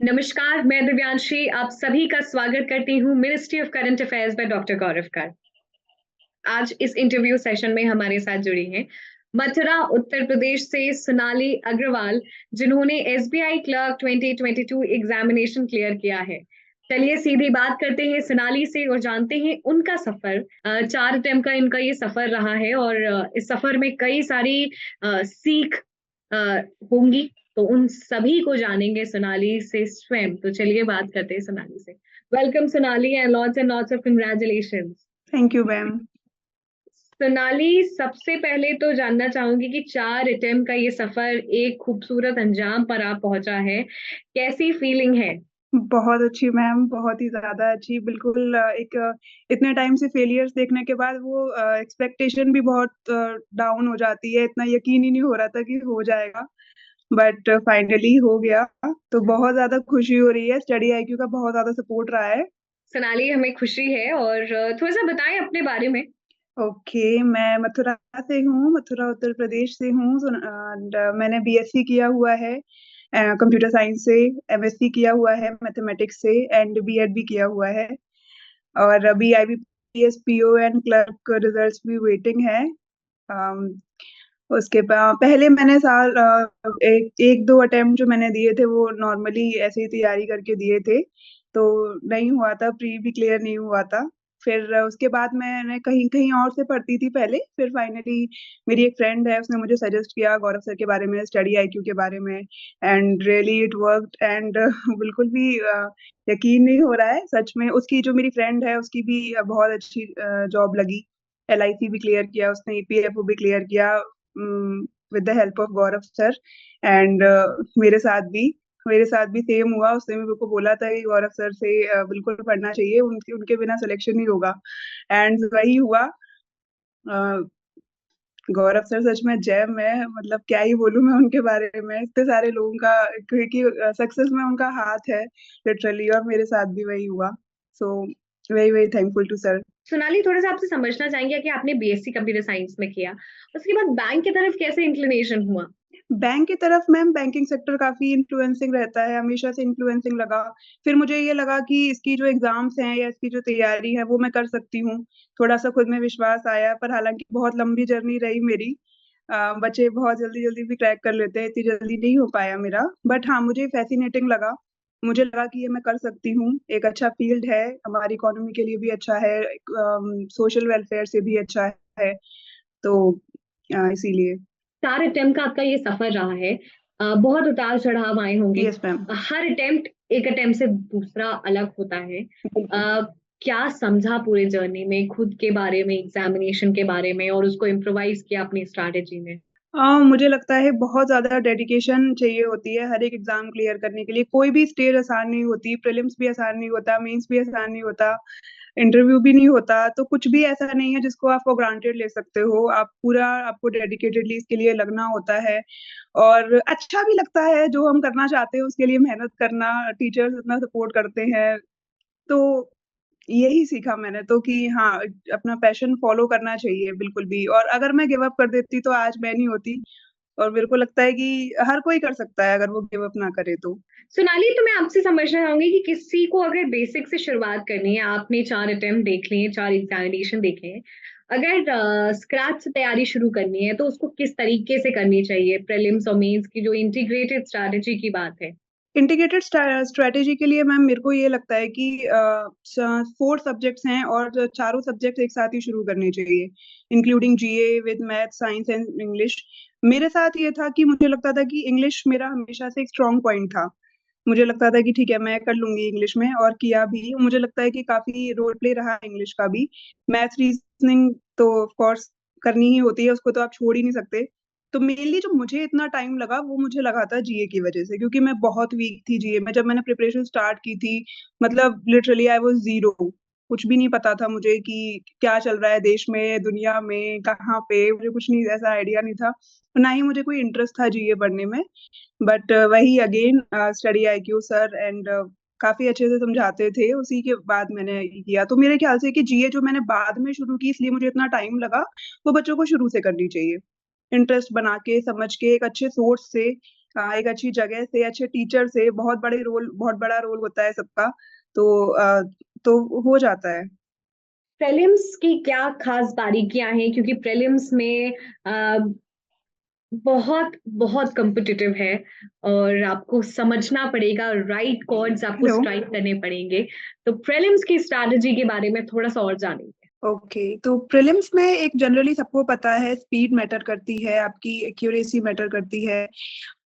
नमस्कार, मैं दिव्यांशी आप सभी का स्वागत करती हूँ ministry of current affairs by doctor Gaurav कर। आज इस इंटरव्यू सेशन में हमारे साथ जुड़ी हैं मथुरा उत्तर प्रदेश से सोनाली अग्रवाल, जिन्होंने एसबीआई क्लर्क 2022 एग्जामिनेशन क्लियर किया है। चलिए सीधी बात करते हैं सोनाली से और जानते हैं उनका सफर। 4 अटेम्प्ट का इनका ये सफर रहा है और इस सफर में कई सारी सीख अ, होंगी, तो उन सभी को जानेंगे सोनाली से स्वयं। तो चलिए बात करते हैं सोनाली से। Welcome Sonali and lots of congratulations. Thank you ma'am. Sonali, सबसे पहले तो जानना चाहूंगी कि 4 अटेम्प्ट का ये सफर एक खूबसूरत अंजाम पर आप पहुंचा है, कैसी फीलिंग है? बहुत अच्छी मैम, बहुत ही ज़्यादा अच्छी। बिल्कुल इतने टाइम से फेलियर्स देखने के बाद वो एक्सपेक्टेशन भी बहुत डाउन हो जाती है। इतना यकीन ही नहीं हो रहा था कि हो जाएगा, बट फाइनली हो गया। तो बहुत ज़्यादा खुशी हो रही है। स्टडी आईक्यू का बहुत ज़्यादा सपोर्ट रहा है। सोनाली, हमें खुशी है और थोड़ा सा बताएं अपने बारे में। ओके, मैं मथुरा से हूँ, मथुरा उत्तर प्रदेश से हूँ। एंड मैंने बीएससी किया हुआ है कंप्यूटर साइंस से, एमएससी किया हुआ है मैथमेटिक्स से, एंड बीएड भी किया हुआ है। और अभी IBPS PO and clerk results भी वेटिंग है। अम, उसके पहले मैंने एक दो अटेम्प्ट जो मैंने दिए थे वो नॉर्मली ऐसे ही तैयारी करके दिए थे, तो नहीं हुआ था, प्री भी क्लियर नहीं हुआ था। फिर उसके बाद मैंने कहीं कहीं और से पढ़ती थी पहले, फिर फाइनली मेरी एक फ्रेंड है, उसने मुझे सजेस्ट किया गौरव सर के बारे में, स्टडी आईक्यू के बारे में, and really it worked. And बिल्कुल भी यकीन नहीं हो रहा है सच में। उसकी जो मेरी फ्रेंड है उसकी भी बहुत अच्छी जॉब लगी। एलआईसी भी क्लियर किया उसने, ईपीएफओ भी क्लियर किया with the help of Gaurav sir. And मेरे साथ भी सेम हुआ। उसने भी मेरे को बोला था कि गौरव सर से बिल्कुल पढ़ना चाहिए, उनके उनके बिना सिलेक्शन नहीं होगा। एंड वही हुआ। अ, गौरव सर सच में जैम है, मतलब क्या ही बोलूं मैं उनके बारे में, इतने सारे लोगों का, क्योंकि सक्सेस में उनका हाथ है लिटरली, और मेरे साथ भी वही हुआ। So very very thankful to sir. Sonali, थोड़ा सा आपसे समझना चाहेंगे कि आपने बीएससी कंप्यूटर साइंस में किया, उसके बाद बैंक की तरफ कैसे इंक्लिनेशन हुआ? बैंक की तरफ मैम, बैंकिंग सेक्टर काफी इन्फ्लुएंसिंग रहता है, हमेशा से इन्फ्लुएंसिंग लगा। फिर मुझे ये लगा कि इसकी जो एग्जाम्स हैं या इसकी जो तैयारी है वो मैं कर सकती हूँ। थोड़ा सा खुद में विश्वास आया, पर हालांकि बहुत लंबी जर्नी रही मेरी। बच्चे बहुत जल्दी जल्दी भी क्रैक कर लेते हैं, इतनी जल्दी नहीं हो पाया मेरा, बट हाँ मुझे फैसिनेटिंग लगा। मुझे लगा कि ये मैं कर सकती हूँ, एक अच्छा फील्ड है, हमारी इकोनॉमी के लिए भी अच्छा है, सोशल वेलफेयर से भी अच्छा है। तो इसीलिए। 4 अटेम्प्ट का आपका ये सफर रहा है, बहुत उतार चढ़ाव आए होंगे। Yes ma'am. हर अटेम्प्ट एक अटेम्प्ट से दूसरा अलग होता है। बिल्कुल। क्या समझा पूरे जर्नी में, खुद के बारे में, एग्जामिनेशन के बारे में, और उसको इम्प्रोवाइज किया अपनी स्ट्रैटेजी में? मुझे लगता है बहुत ज़्यादा डेडिकेशन चाहिए होती है हर एक एग्ज़ाम क्लियर करने के लिए। कोई भी स्टेज आसान नहीं होती, प्रीलिम्स भी आसान नहीं होता, मेंस भी आसान नहीं होता, इंटरव्यू भी नहीं होता, तो कुछ भी ऐसा नहीं है जिसको आप फॉर ग्रांटेड ले सकते हो। आप पूरा आपको डेडिकेटेडली इसके लिए लगना होता है, और अच्छा भी लगता है जो हम करना चाहते हैं उसके लिए मेहनत करना, टीचर्स इतना सपोर्ट करते हैं। तो यही सीखा मैंने तो कि हाँ, अपना पैशन फ़ॉलो करना चाहिए बिल्कुल भी, और अगर मैं गिव अप कर देती तो आज मैं नहीं होती। और मेरे को लगता है कि हर कोई कर सकता है अगर वो गिव अप ना करे तो। सोनाली, तो मैं आपसे समझना चाहूंगी कि किसी को अगर बेसिक से शुरुआत करनी है, आपने 4 अटेम्प्ट देख लिए, 4 एग्जामिनेशन देखे हैं, अगर स्क्रैच से तैयारी शुरू करनी है तो उसको किस तरीके से करनी चाहिए? प्रीलिम्स और मेंस की जो इंटीग्रेटेड स्ट्रैटेजी की बात है। इंटीग्रेटेड स्ट्रैटेजी के लिए मैम मेरे को ये लगता है कि 4 सब्जेक्ट्स हैं और जो चारों सब्जेक्ट्स एक साथ ही शुरू करने चाहिए, including GA with math, science and English. मेरे साथ ये था कि मुझे लगता था कि इंग्लिश मेरा हमेशा से एक स्ट्रॉन्ग पॉइंट था। मुझे लगता था कि ठीक है मैं कर लूँगी इंग्लिश में, और किया भी। मुझे लगता है कि काफ़ी रोल प्ले रहा इंग्लिश का भी। मैथ, रीज़निंग तो ऑफ कोर्स करनी ही होती है, उसको तो आप छोड़ ही नहीं सकते। तो मेनली जो मुझे इतना टाइम लगा वो मुझे लगा था जीए की वजह से, क्योंकि मैं बहुत वीक थी जीए में। जब मैंने प्रिपरेशन स्टार्ट की थी, मतलब लिटरली आई वाज़ ज़ीरो, कुछ भी नहीं पता था मुझे कि क्या चल रहा है देश में, दुनिया में, कहाँ पे, मुझे कुछ नहीं, ऐसा आइडिया नहीं था। ना ही मुझे कोई इंटरेस्ट था जीए पढ़ने में। बट वही again study IQ sir and काफ़ी अच्छे से समझाते थे, उसी के बाद मैंने ये किया। तो मेरे ख्याल से कि जीए जो मैंने बाद में शुरू की इसलिए मुझे इतना टाइम लगा, वो बच्चों को शुरू से करनी चाहिए। इंटरेस्ट बना के, समझ के, एक अच्छे सोर्स से एक अच्छी जगह से, अच्छे टीचर से बहुत बड़ा रोल होता है सबका, तो हो जाता है। प्रीलिम्स की क्या खास बारीकियां हैं, क्योंकि प्रीलिम्स में बहुत बहुत कॉम्पिटिटिव है और आपको समझना पड़ेगा, राइट कॉर्ड्स आपको हेलो। स्ट्राइक करने पड़ेंगे। तो प्रीलिम्स की स्ट्रैटेजी के बारे में थोड़ा सा और जानेंगे। ओके, तो प्रीलिम्स में एक जनरली सबको पता है, स्पीड मैटर करती है, आपकी एक्यूरेसी मैटर करती है,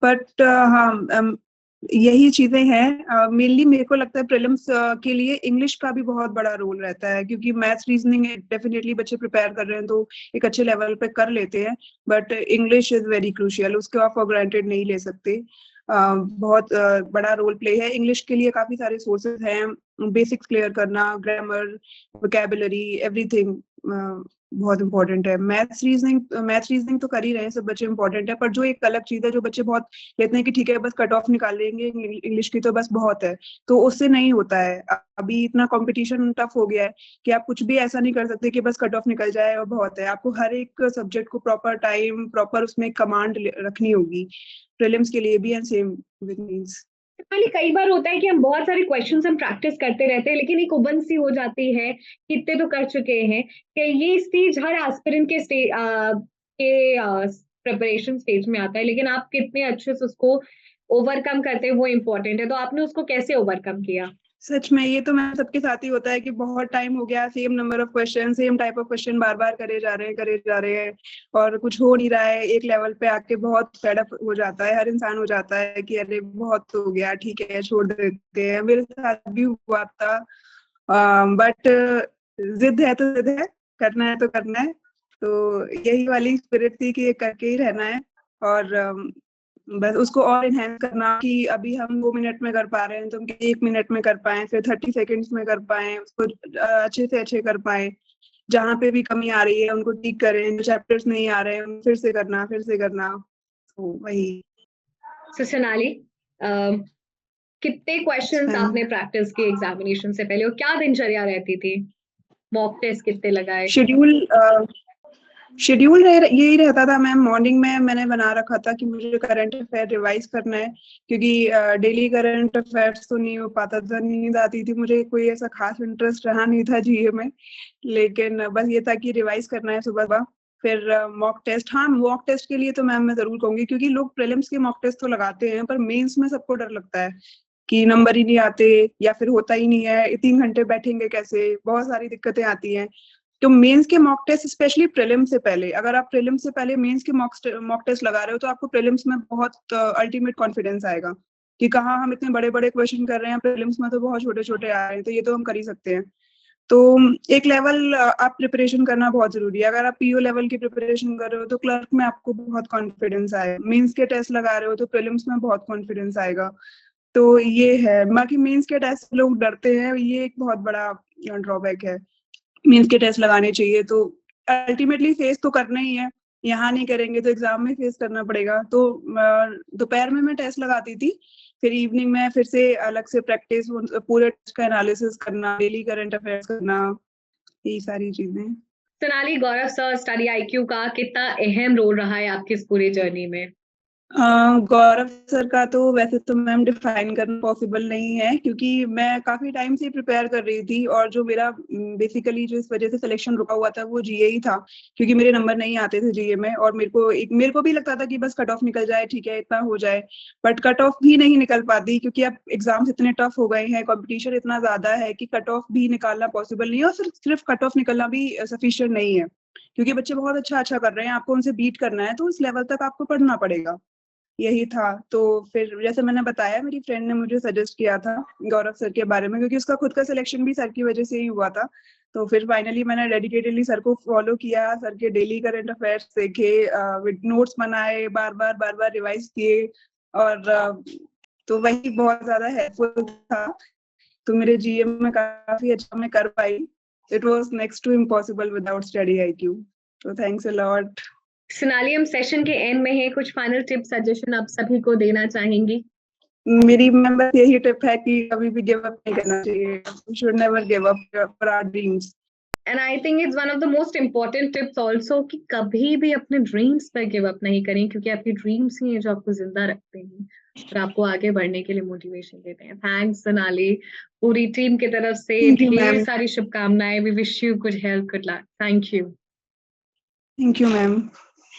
बट हाँ, यही चीजें हैं। मेनली मेरे को लगता है प्रीलिम्स के लिए इंग्लिश का भी बहुत बड़ा रोल रहता है, क्योंकि मैथ्स रीजनिंग डेफिनेटली बच्चे प्रिपेयर कर रहे हैं तो एक अच्छे लेवल पे कर लेते हैं, but English is very crucial, उसको आप फॉर ग्रांटेड नहीं ले सकते। बहुत बड़ा रोल प्ले है इंग्लिश के लिए, काफी सारे सोर्सेज हैं, बेसिक्स क्लियर करना, ग्रामर, वोकैबुलरी, एवरीथिंग बहुत इंपॉर्टेंट है। मैथ्स रीजनिंग तो कर ही रहे हैं सब बच्चे, इंपॉर्टेंट है, पर जो एक अलग चीज है जो बच्चे बहुत कहते हैं कि ठीक है बस कट ऑफ निकाल लेंगे इंग्लिश की तो बस बहुत है, तो उससे नहीं होता है। अभी इतना कंपटीशन टफ हो गया है कि आप कुछ भी ऐसा नहीं कर सकते कि बस कट ऑफ निकल जाए और बहुत है, आपको हर एक सब्जेक्ट को प्रॉपर टाइम, प्रॉपर उसमें कमांड रखनी होगी, प्रीलिम्स के लिए भी एंड सेम विद मींस। पहले कई बार होता है कि हम बहुत सारे क्वेश्चंस हम प्रैक्टिस करते रहते हैं, लेकिन एक उबन सी हो जाती है, कितने तो कर चुके हैं, कि ये स्टेज हर एस्पिरेंट के प्रिपरेशन स्टेज में आता है, लेकिन आप कितने अच्छे से उसको ओवरकम करते हैं वो इम्पोर्टेंट है। तो आपने उसको कैसे ओवरकम किया? सच में ये तो मैं सबके साथ ही होता है कि बहुत टाइम हो गया, same number of question, same type of question बार बार करे जा रहे हैं और कुछ हो नहीं रहा है। एक लेवल पे आके बहुत फेड अप हो जाता है, हर इंसान हो जाता है कि अरे बहुत हो गया, ठीक है छोड़ देते हैं। मेरे साथ भी हुआ था, बट जिद है तो जिद है, करना है तो करना है, तो यही वाली स्पिरिट थी कि ये करके ही रहना है। और बस उसको और इनहेंस करना कि अभी हम 2 मिनट में कर पा रहे हैं तो हम 1 मिनट में कर पाए, फिर 30 सेकेंड्स में कर पाए, उसको अच्छे से अच्छे कर पाए। जहाँ पे भी कमी आ रही है उनको ठीक करें, जो चैप्टर्स नहीं आ रहे हैं फिर से करना, फिर से करना, तो वही। So, सोनाली, कितने क्वेश्चंस आपने प्रैक्टिस किए एग्जामिनेशन से पहले और क्या दिनचर्या रहती थी? मॉक टेस्ट कितने लगाए? शेड्यूल यही रहता था मैम। मॉर्निंग में मैंने बना रखा था कि मुझे करंट अफेयर रिवाइज करना है, क्योंकि डेली करंट अफेयर्स तो नहीं हो पाता था, नींद आती थी मुझे, कोई ऐसा खास इंटरेस्ट रहा नहीं था जीए में, लेकिन बस ये था कि रिवाइज करना है सुबह सुबह। फिर मॉक टेस्ट, हाँ मॉक टेस्ट के लिए तो मैम मैं जरूर कहूंगी, क्योंकि लोग प्रीलिम्स के मॉक टेस्ट तो लगाते हैं पर मेंस में सबको डर लगता है कि नंबर ही नहीं आते या फिर होता ही नहीं है, 3 घंटे बैठेंगे कैसे, बहुत सारी दिक्कतें आती हैं। तो मेंस के मॉक टेस्ट, स्पेशली प्रीलिम से पहले, अगर आप प्रीलिम से पहले मेंस के मॉक टेस्ट लगा रहे हो तो आपको प्रीलिम्स में बहुत अल्टीमेट कॉन्फिडेंस आएगा कि कहाँ हम इतने बड़े बड़े क्वेश्चन कर रहे हैं, प्रीलिम्स में तो बहुत छोटे छोटे आ रहे हैं, तो ये तो हम कर ही सकते हैं। तो एक लेवल आप प्रिपरेशन करना बहुत जरूरी है। अगर आप पीओ लेवल की प्रिपरेशन कर रहे हो तो क्लर्क में आपको बहुत कॉन्फिडेंस आएगा, मेंस के टेस्ट लगा रहे हो तो प्रीलिम्स में बहुत कॉन्फिडेंस आएगा। तो ये है, बाकी मेंस के टेस्ट लोग डरते हैं, ये एक बहुत बड़ा ड्रॉबैक है। मीन्स के टेस्ट लगाने चाहिए, तो अल्टीमेटली फेस तो करना ही है, यहाँ नहीं करेंगे तो एग्जाम में फेस करना पड़ेगा। तो दोपहर में मैं टेस्ट लगाती थी, फिर इवनिंग में फिर से अलग से प्रैक्टिस, पूरे टेस्ट का एनालिसिस करना, डेली करंट अफेयर्स करना, यही सारी चीजें। सोनाली, गौरव सर स्टडी आईक्यू का कितना अहम रोल रहा है आपकी इस पूरे जर्नी में? गौरव सर का तो वैसे तो मैम डिफाइन करना पॉसिबल नहीं है, क्योंकि मैं काफी टाइम से प्रिपेयर कर रही थी और जो मेरा बेसिकली जो इस वजह से सिलेक्शन रुका हुआ था वो जीए ही था, क्योंकि मेरे नंबर नहीं आते थे जीए में, और मेरे को भी लगता था कि बस कट ऑफ निकल जाए, ठीक है इतना हो जाए, बट कट ऑफ भी नहीं निकल पाती, क्योंकि अब एग्जाम्स इतने टफ हो गए हैं, कॉम्पिटिशन इतना ज्यादा है कि कट ऑफ भी निकालना पॉसिबल नहीं है, और सिर्फ कट ऑफ निकलना भी सफिशियंट नहीं है, क्योंकि बच्चे बहुत अच्छा कर रहे हैं, आपको उनसे बीट करना है तो इस लेवल तक आपको पढ़ना पड़ेगा। यही था। तो फिर जैसे मैंने बताया, मेरी फ्रेंड ने मुझे सजेस्ट किया था गौरव सर के बारे में, क्योंकि उसका खुद का सिलेक्शन भी सर की वजह से ही हुआ था। तो फिर फाइनली मैंने डेडिकेटेडली सर को फॉलो किया, सर के डेली करंट अफेयर्स देखे, विद नोट्स बनाए, बार बार रिवाइज किए, और तो वही बहुत ज्यादा हेल्पफुल था। तो मेरे जीएम में काफी अच्छा मैं कर पाई। It was next to impossible without study IQ, तो थैंक्स अ लॉट। सोनाली, हम सेशन के एंड में है, कुछ फाइनल टिप सजेशन आप सभी को देना चाहेंगी? मेरी मैम बस यही टिप है कि कभी भी गिव अप नहीं करना चाहिए, we should never give up for our dreams. And I think it's one of the most important tips also कि कभी भी अपने ड्रीम्स पर गिव अप नहीं करें, क्योंकि आपकी ड्रीम्स ही हैं जो आपको जिंदा रखते हैं और आपको आगे बढ़ने के लिए मोटिवेशन देते हैं। थैंक्स सोनाली, पूरी टीम की तरफ से थैंक यू ढेर मैम। सारी शुभकामनाएं। We wish you good health, good luck. Thank you. Thank you ma'am.